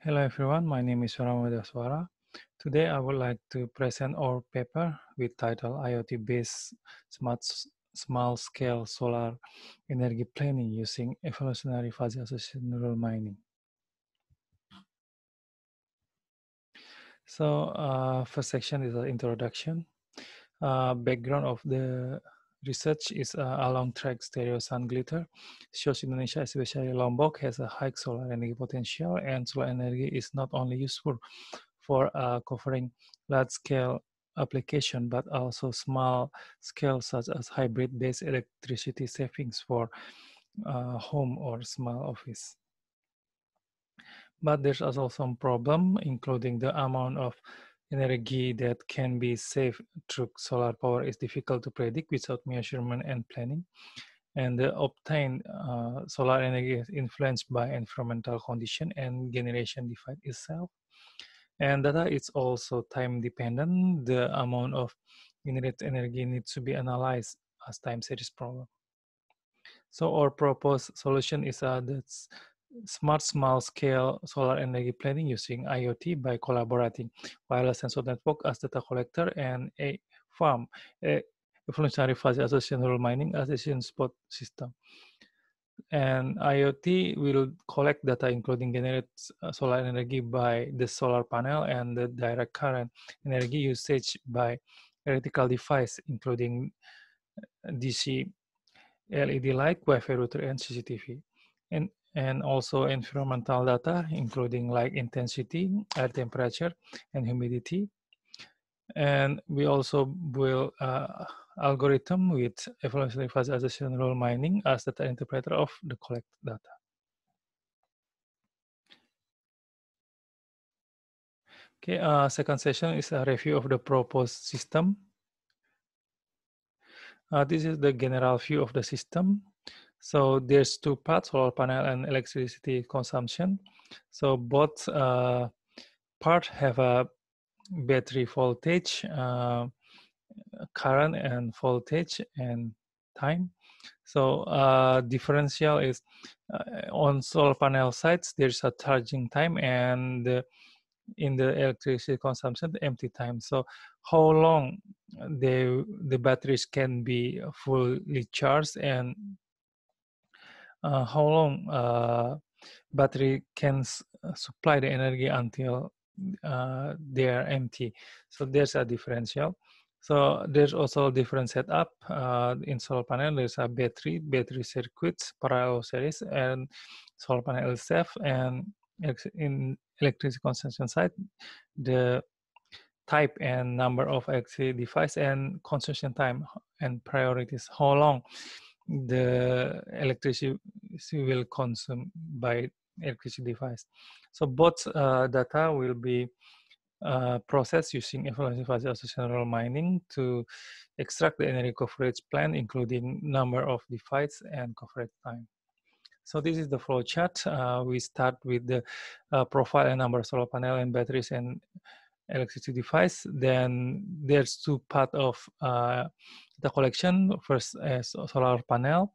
Hello everyone, my name is Wirarama Wedashwara. Today I would like to present our paper with title IoT-based small-scale solar energy planning using evolutionary fuzzy associated neural mining. So first section is an introduction. Background of the research is along track stereo sun glitter. Shows Indonesia, especially Lombok, has a high solar energy potential, and solar energy is not only useful for covering large-scale application, but also small scale such as hybrid-based electricity savings for home or small office. But there's also some problem, including the amount of energy that can be saved through solar power is difficult to predict without measurement and planning. And the obtained solar energy is influenced by environmental condition and generation device itself. And data is also time dependent. The amount of generated energy needs to be analyzed as time series problem. So our proposed solution is that's smart small-scale solar energy planning using IoT by collaborating wireless sensor network as data collector and a farm, a evolutionary fuzzy associated neural mining as decision support system. And IoT will collect data including generate solar energy by the solar panel and the direct current energy usage by electrical device including DC LED light, Wi-Fi router, and CCTV. And also environmental data, including light intensity, air temperature, and humidity. And we also will algorithm with evolutionary fuzzy associated neural mining as data interpreter of the collect data. Okay, second session is a review of the proposed system. This is the general view of the system. So there's two parts, solar panel and electricity consumption. So both parts have a battery voltage, current and voltage and time. So differential is on solar panel sides, there's a charging time, and in the electricity consumption, the empty time. So how long the batteries can be fully charged, and how long battery can supply the energy until they are empty. So there's a differential. So there's also a different setup in solar panel. There's a battery circuits, parallel series, and solar panel itself. And in electricity consumption side, the type and number of electricity device and consumption time and priorities. How long the electricity will consume by electricity device. So both data will be processed using evolutionary fuzzy associated neural mining to extract the energy coverage plan, including number of devices and coverage time. So this is the flow chart. We start with the profile and number of solar panel and batteries and electricity device. Then there's two part of data collection. First, solar panel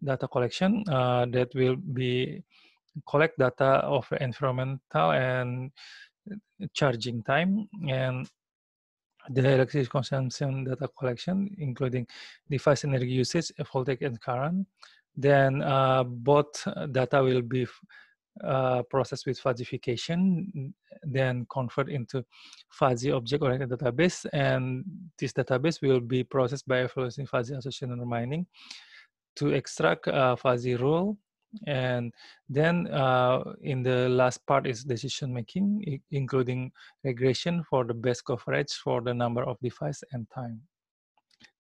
data collection that will be collect data of environmental and charging time, and the electricity consumption data collection, including device energy usage, voltage and current. Then both data will be processed with fuzzification, then convert into fuzzy object-oriented database, and this database will be processed by evolutionary fuzzy associated neural mining to extract fuzzy rule. And then in the last part is decision making, including regression for the best coverage for the number of device and time.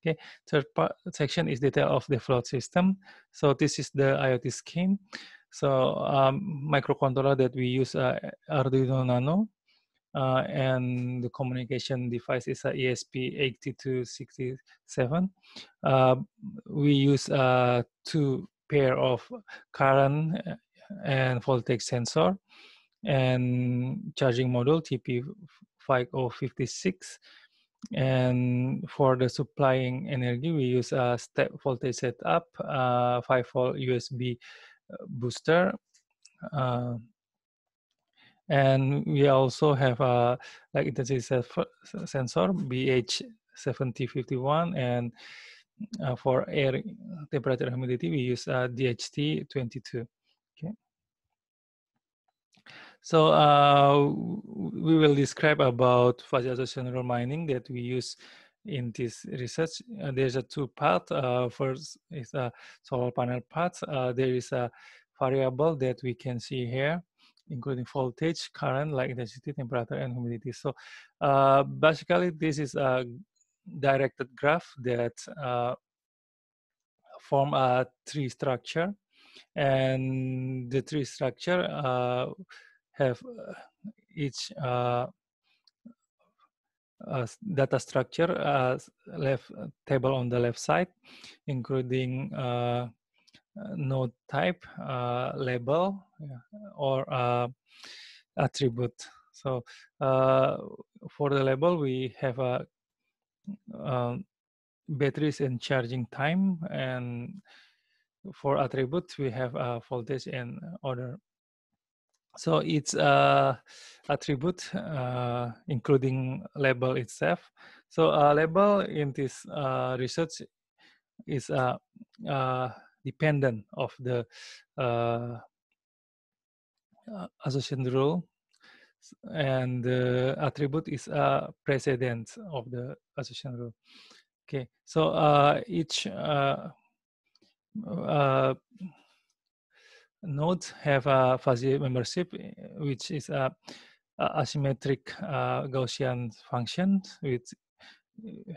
Okay, third part section is detail of the float system. So this is the IoT scheme. So microcontroller that we use Arduino Nano, and the communication device is a ESP8267. We use two pair of current and voltage sensor and charging module TP5056. And for the supplying energy, we use a step voltage setup, 5-volt USB booster, And we also have a like intensity sensor BH7051, and for air temperature and humidity we use DHT22. Okay. So we will describe about fuzzy associative neural mining that we use in this research. There's a two part. First is a solar panel part. There is a variable that we can see here, including voltage, current, light intensity, temperature, and humidity. So basically, this is a directed graph that form a tree structure, and the tree structure have each data structure left table on the left side, including node type, label, or attribute. So for the label, we have a batteries and charging time, and for attributes we have voltage and order. So it's attribute including label itself. So label in this research is dependent of the association rule, and the attribute is a precedent of the association rule. Okay, so each nodes have a fuzzy membership, which is a asymmetric Gaussian function which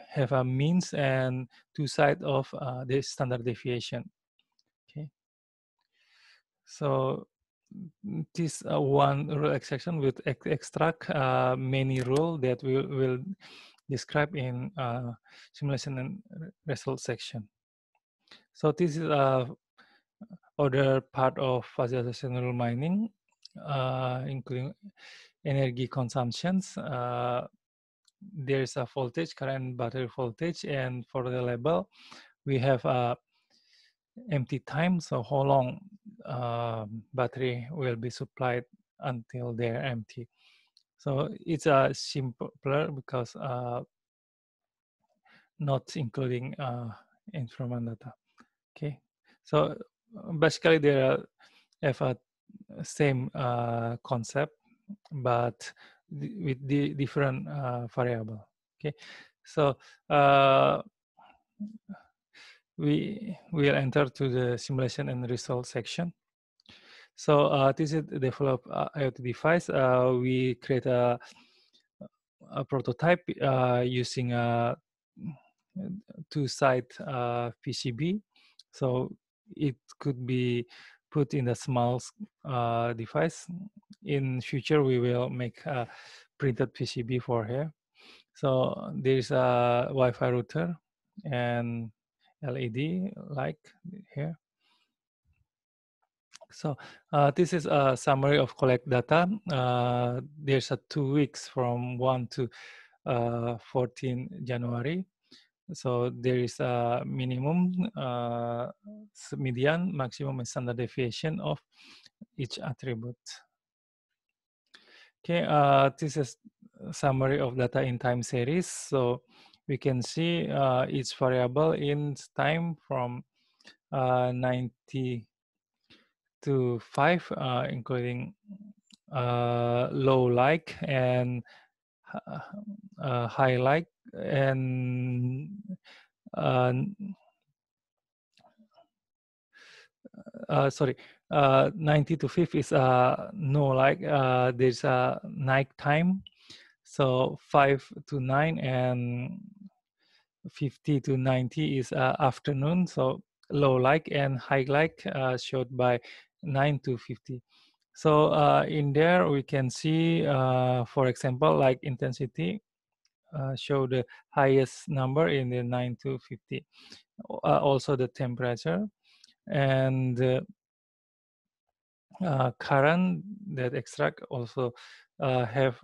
have a means and two sides of the standard deviation. Okay, so this one rule extraction with extract many rule that we will describe in simulation and result section. So this is other part of fuzzy association neural mining, including energy consumptions. There's a voltage, current, battery voltage, and for the label, we have a empty time. So how long battery will be supplied until they're empty. So it's a simpler because not including instrument data. Okay, so basically they have a same concept, but with the different variable. Okay, so we will enter to the simulation and result section. So this is develop IoT device. We create a prototype using a two-side PCB. So it could be put in a small device. In future, we will make a printed PCB for here. So there's a Wi-Fi router and LED like here. So this is a summary of collect data. There's a 2 weeks from 1 to 14 January. So there is a minimum, median, maximum, and standard deviation of each attribute. Okay, this is a summary of data in time series. So we can see each variable in time from 90 to 5, including low like and high like, and sorry, 90 to 5 is no like, there's a night time. So 5 to 9 and 50 to 90 is afternoon. So low like and high like showed by 9 to 50. So in there we can see, for example, like intensity show the highest number in the 9 to 50. Also the temperature and current that extract also have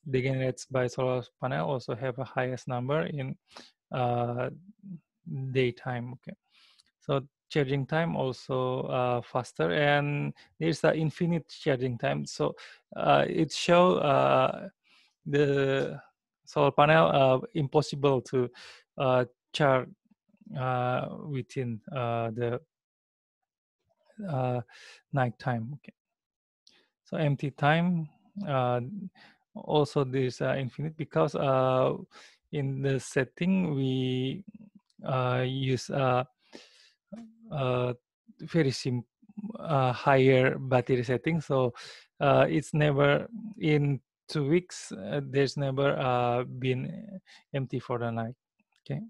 degenerates by solar panel also have a highest number in daytime. Okay, so charging time also faster, and there's an infinite charging time. So it show the solar panel impossible to charge within the night time. Okay. So empty time uh, also there's infinite, because in the setting we use uh, very simple higher battery setting, so it's never in 2 weeks there's never been empty for the night. Okay,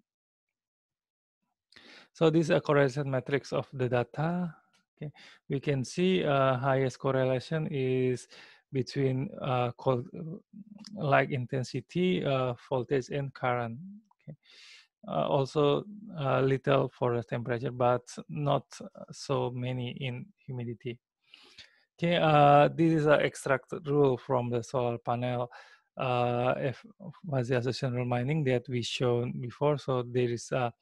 so this is a correlation matrix of the data. Okay, we can see highest correlation is between cold light intensity, voltage, and current. Okay. Also little for the temperature, but not so many in humidity. Okay, this is an extract rule from the solar panel association mining that we shown before. So there is a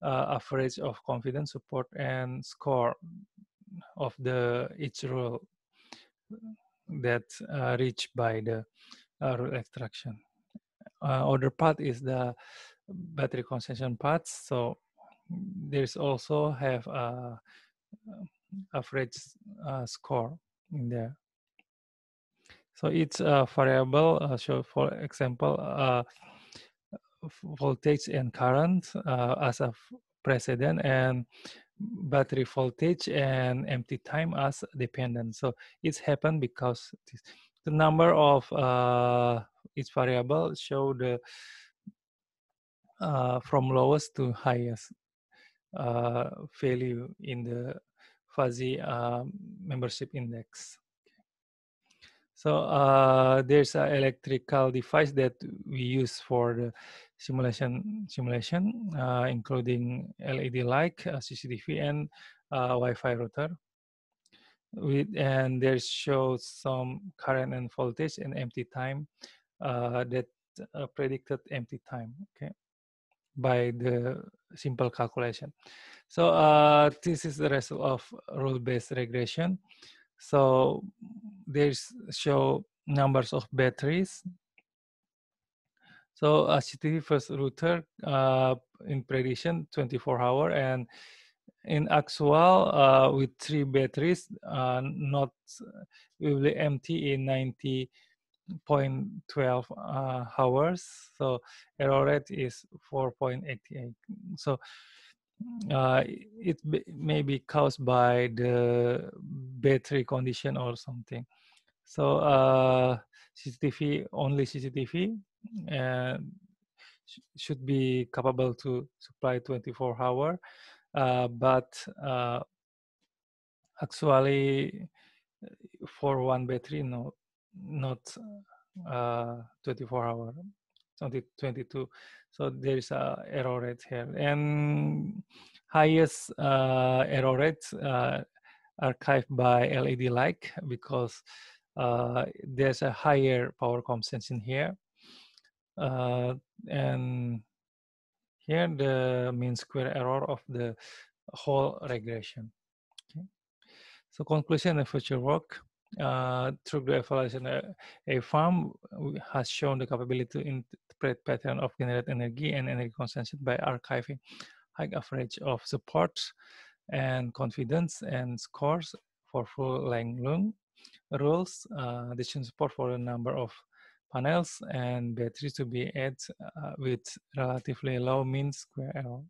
average of confidence, support, and score of the each rule that reached by the rule extraction. Other part is the battery consumption parts. So there's also have a average score in there. So each variable, so for example, voltage and current as a precedent, and battery voltage and empty time as dependent. So it's happened because the number of each variable show the from lowest to highest value in the fuzzy membership index. So there's an electrical device that we use for the simulation, including LED light, CCTV, and Wi-Fi router. And there shows some current and voltage and empty time that predicted empty time. Okay, by the simple calculation. So this is the result of rule-based regression. So there's show numbers of batteries. So CTV first router in prediction 24-hour, and in actual with 3 batteries not will be empty in 90.12 hours. So error rate is 4.88. So it may be caused by the battery condition or something. So CCTV, only CCTV should be capable to supply 24-hour, but actually for one battery, no, not 24-hour, 2022. So there is a error rate here, and highest error rates archived by LED light, because there's a higher power consumption here, and here the mean square error of the whole regression. Okay. So conclusion of future work. Through the evaluation, a farm has shown the capability to interpret pattern of generated energy and energy consumption by archiving high average of support and confidence and scores for full length rules, addition support for a number of panels and batteries to be added with relatively low mean square error.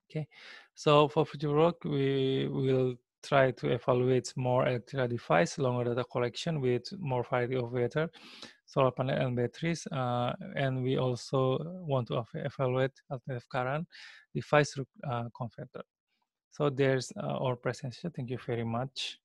Okay, so for future work, we will try to evaluate more electrical device, longer data collection with more variety of weather, solar panel and batteries, and we also want to evaluate alternative current device converter. So there's our presentation. Thank you very much.